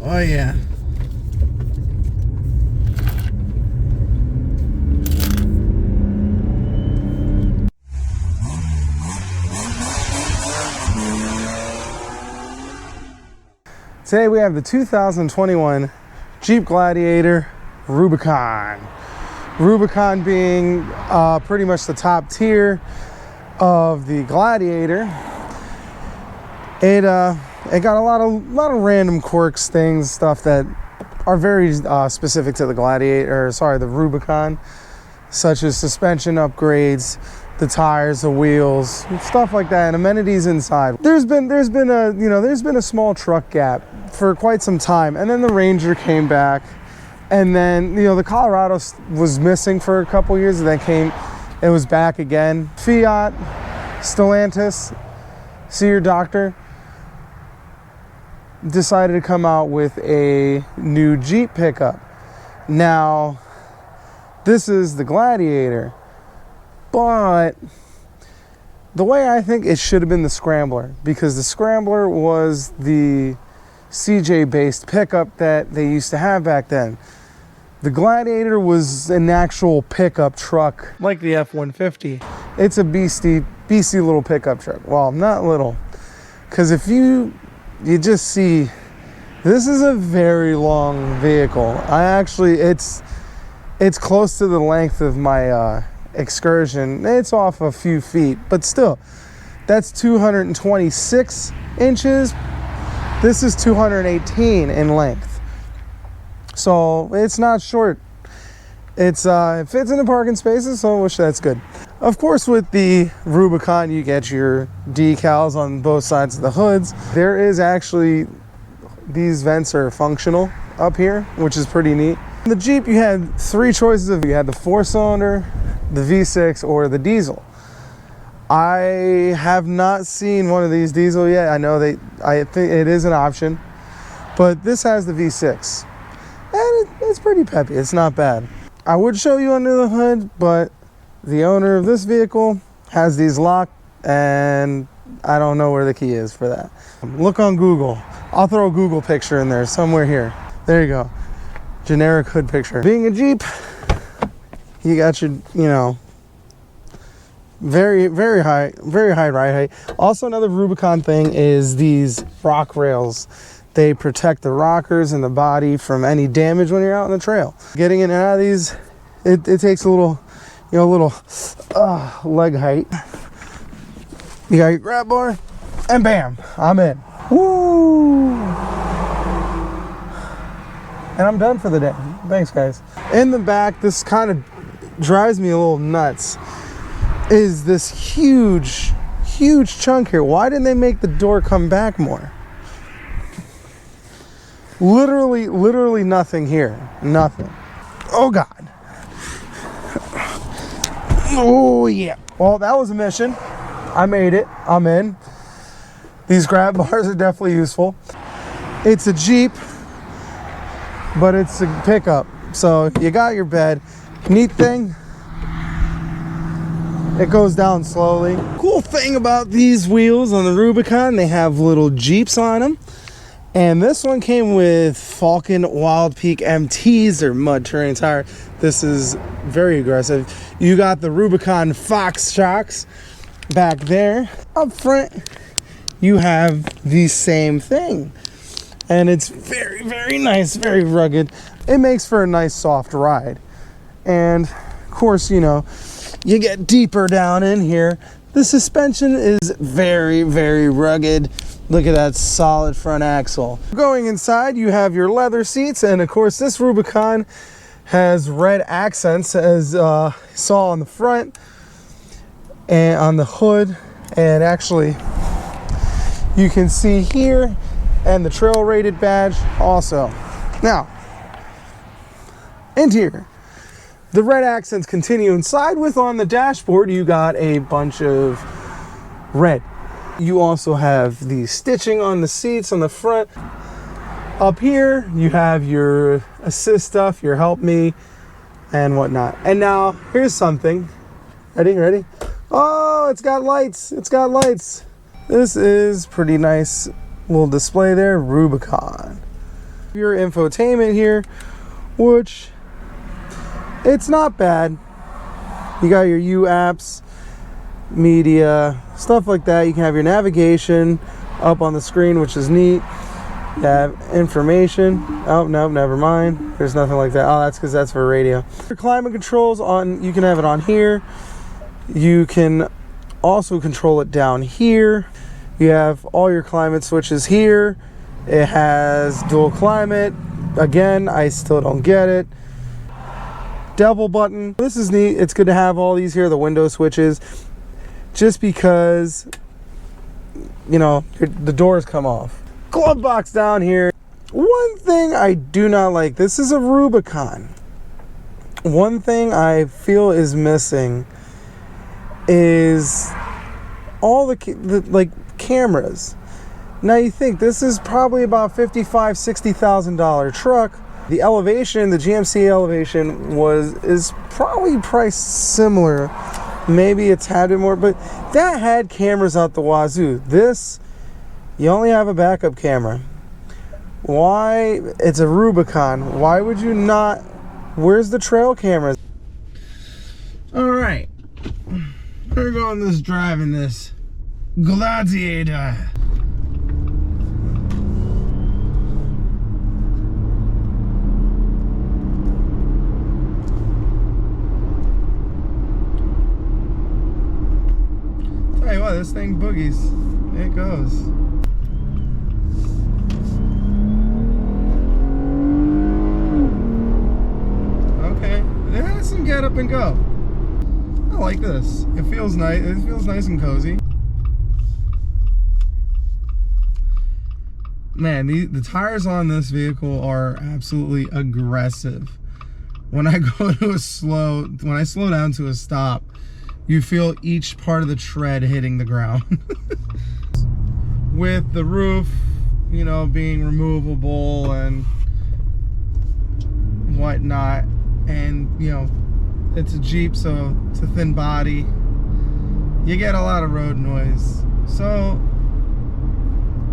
Oh yeah. Today we have the 2021 Jeep Gladiator Rubicon. Rubicon being pretty much the top tier of the Gladiator. It got a lot of random quirks, things, stuff that are very specific to the Gladiator, the Rubicon, such as suspension upgrades, the tires, the wheels, stuff like that, and amenities inside. There's been a small truck gap for quite some time, and then the Ranger came back, and then the Colorado was missing for a couple years, and then it was back again. Fiat, Stellantis, see your doctor, decided to come out with a new Jeep pickup. Now, this is the Gladiator. But the way I think it should have been the Scrambler, because the Scrambler was the CJ-based pickup that they used to have back then. The Gladiator was an actual pickup truck, like the F-150. It's a beastie little pickup truck. Well, not little, because if you just see, this is a very long vehicle. It's close to the length of my Excursion. It's off a few feet, but still, that's 226 inches. This is 218 in length, so it's not short. It fits in the parking spaces, so which that's good. Of course, with the Rubicon, you get your decals on both sides of the hoods. There is actually, these vents are functional up here, which is pretty neat. In the Jeep, you had three choices you had the 4-cylinder, the V6, or the diesel. I have not seen one of these diesel yet. I know I think it is an option, but this has the V6, and it's pretty peppy. It's not bad. I would show you under the hood, but the owner of this vehicle has these locked, and I don't know where the key is for that. Look on Google. I'll throw a Google picture in there somewhere here. There you go. Generic hood picture. Being a Jeep, you got your, very high ride height. Also, another Rubicon thing is these rock rails. They protect the rockers and the body from any damage when you're out on the trail. Getting in and out of these, it takes a little leg height. You got your grab bar, and bam, I'm in. Woo! And I'm done for the day. Thanks, guys. In the back, this kind of drives me a little nuts, is this huge chunk here. Why didn't they make the door come back more? Literally nothing here. Nothing. Oh God. Oh yeah. Well, that was a mission. I made it. I'm in. These grab bars are definitely useful. It's a Jeep, but it's a pickup. So you got your bed. Neat thing, it goes down slowly. Cool thing about these wheels on the Rubicon, they have little Jeeps on them. And this one came with Falcon Wild Peak MTs, or mud terrain tire. This is very aggressive. You got the Rubicon Fox shocks back there. Up front, you have the same thing. And it's very nice, very rugged. It makes for a nice soft ride. And of course, you get deeper down in here. The suspension is very rugged. Look at that solid front axle. Going inside, you have your leather seats, and of course this Rubicon has red accents, as you saw on the front and on the hood, and actually you can see here, and the trail rated badge also. Now, interior. The red accents continue inside. With on the dashboard, you got a bunch of red. You also have the stitching on the seats on the front. Up here, you have your assist stuff, your help me, and whatnot. And now, here's something. Ready? Oh, it's got lights. This is pretty nice little display there. Rubicon. Your infotainment here, which it's not bad. You got your U apps, media, stuff like that. You can have your navigation up on the screen, which is neat. You have information. Oh, no, never mind. There's nothing like that. Oh, that's because that's for radio. Your climate controls on, you can have it on here. You can also control it down here. You have all your climate switches here. It has dual climate. Again, I still don't get it. Double button. This is neat. It's good to have all these here, the window switches, just because, you know, the doors come off. Glove box down here. One thing I do not like, this is a Rubicon. One thing I feel is missing is all the like cameras. Now you think this is probably about $55,000-$60,000 truck. The elevation, the GMC elevation is probably priced similar. Maybe it's had it more, but that had cameras out the wazoo. This, you only have a backup camera. Why? It's a Rubicon. Why would you not? Where's the trail cameras? All right, we're going this driving this Gladiator. Tell you what, this thing boogies. It goes. Okay, it has some get up and go. I like this. It feels nice. It feels nice and cozy. Man, the tires on this vehicle are absolutely aggressive. When I go to when I slow down to a stop, you feel each part of the tread hitting the ground. With the roof, you know, being removable and whatnot, and you know, it's a Jeep, so it's a thin body. You get a lot of road noise. So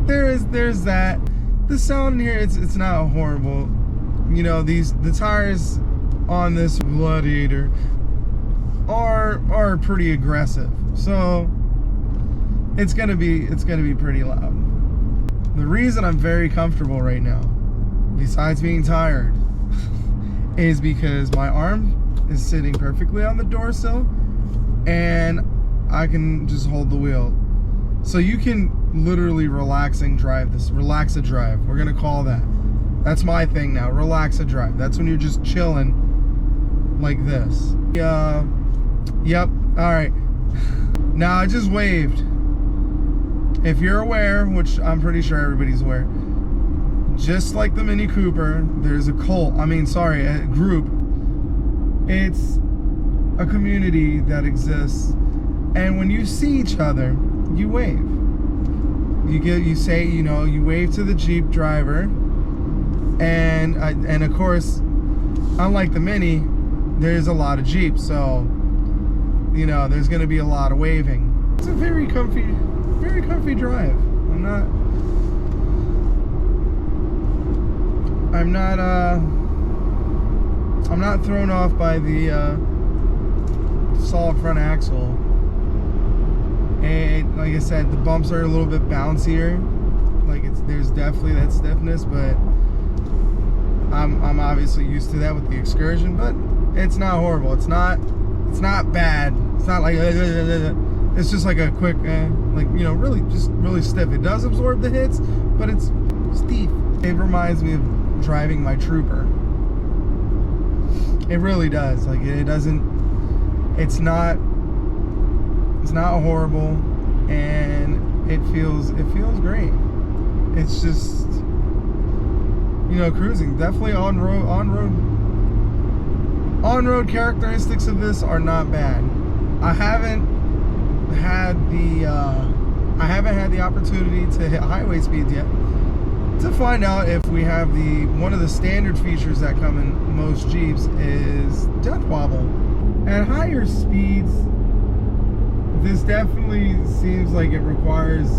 there's that. The sound in here, it's not horrible. You know, the tires on this Gladiator are pretty aggressive, so it's gonna be pretty loud. The reason I'm very comfortable right now, besides being tired, is because my arm is sitting perfectly on the door sill and I can just hold the wheel. So you can literally relax a drive. We're gonna call that. That's my thing now, relax a drive. That's when you're just chilling like this. Yep, all right. Now I just waved. If you're aware, which I'm pretty sure everybody's aware, just like the Mini Cooper, there's a group. It's a community that exists, and when you see each other, you wave. You wave to the Jeep driver, and of course, unlike the Mini, there's a lot of Jeeps, so you know there's going to be a lot of waving. It's a very comfy drive. I'm not thrown off by the solid front axle. And like I said, the bumps are a little bit bouncier. Like there's definitely that stiffness, but I'm obviously used to that with the Excursion. But it's not horrible. It's not bad. It's not like it's just like a quick really stiff. It does absorb the hits, but it's stiff. It reminds me of driving my Trooper. It really does. Like it doesn't. It's not horrible, and it feels great. It's just, you know, cruising. Definitely on-road characteristics of this are not bad. I haven't had the opportunity to hit highway speeds yet to find out if we have one of the standard features that come in most Jeeps is death wobble. At higher speeds, this definitely seems like it requires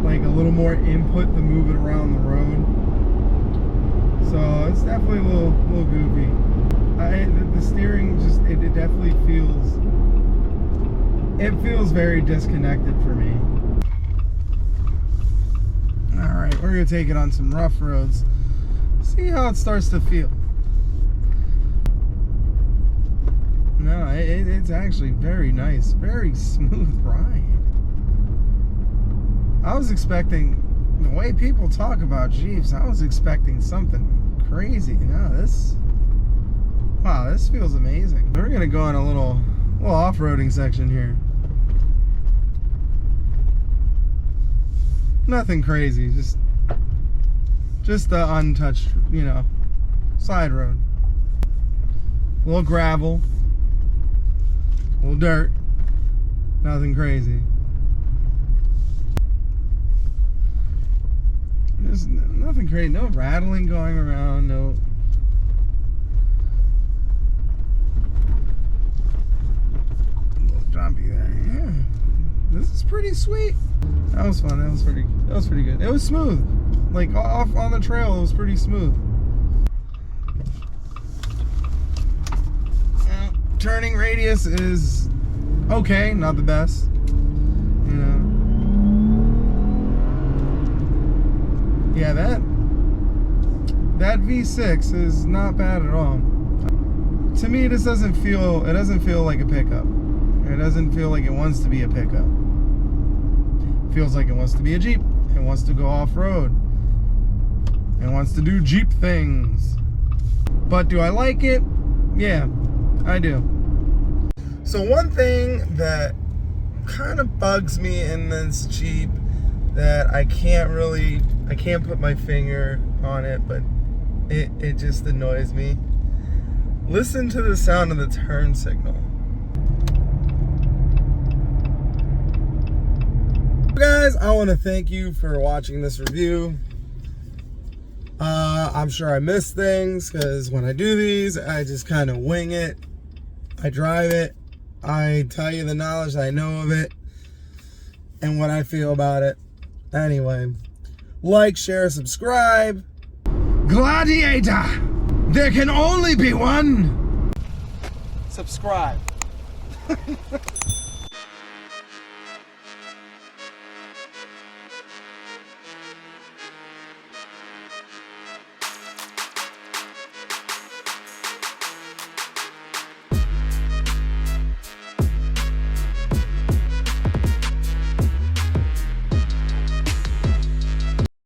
like a little more input to move it around the road. definitely a little goofy. The steering just, it definitely feels very disconnected for me. All right, we're gonna take it on some rough roads. See how it starts to feel. No, it's actually very nice, very smooth ride. I was expecting, the way people talk about Jeeps, I was expecting something crazy. No, this feels amazing. We're gonna go on a little off-roading section here. Nothing crazy, just the untouched, side road. A little gravel, a little dirt, nothing crazy. There's nothing crazy, no rattling going around, no. A little jumpy there, yeah. This is pretty sweet. That was fun. That was pretty good. It was smooth. Like off on the trail, it was pretty smooth. Turning radius is okay, not the best. Yeah, that V6 is not bad at all. To me, this doesn't feel like a pickup. It doesn't feel like it wants to be a pickup. It feels like it wants to be a Jeep. It wants to go off-road. It wants to do Jeep things. But do I like it? Yeah, I do. So one thing that kind of bugs me in this Jeep that I can't put my finger on it, but it just annoys me. Listen to the sound of the turn signal. Guys, I want to thank you for watching this review. I'm sure I miss things because when I do these, I just kind of wing it. I drive it. I tell you the knowledge I know of it and what I feel about it. Anyway, like, share, subscribe. Gladiator! There can only be one! Subscribe.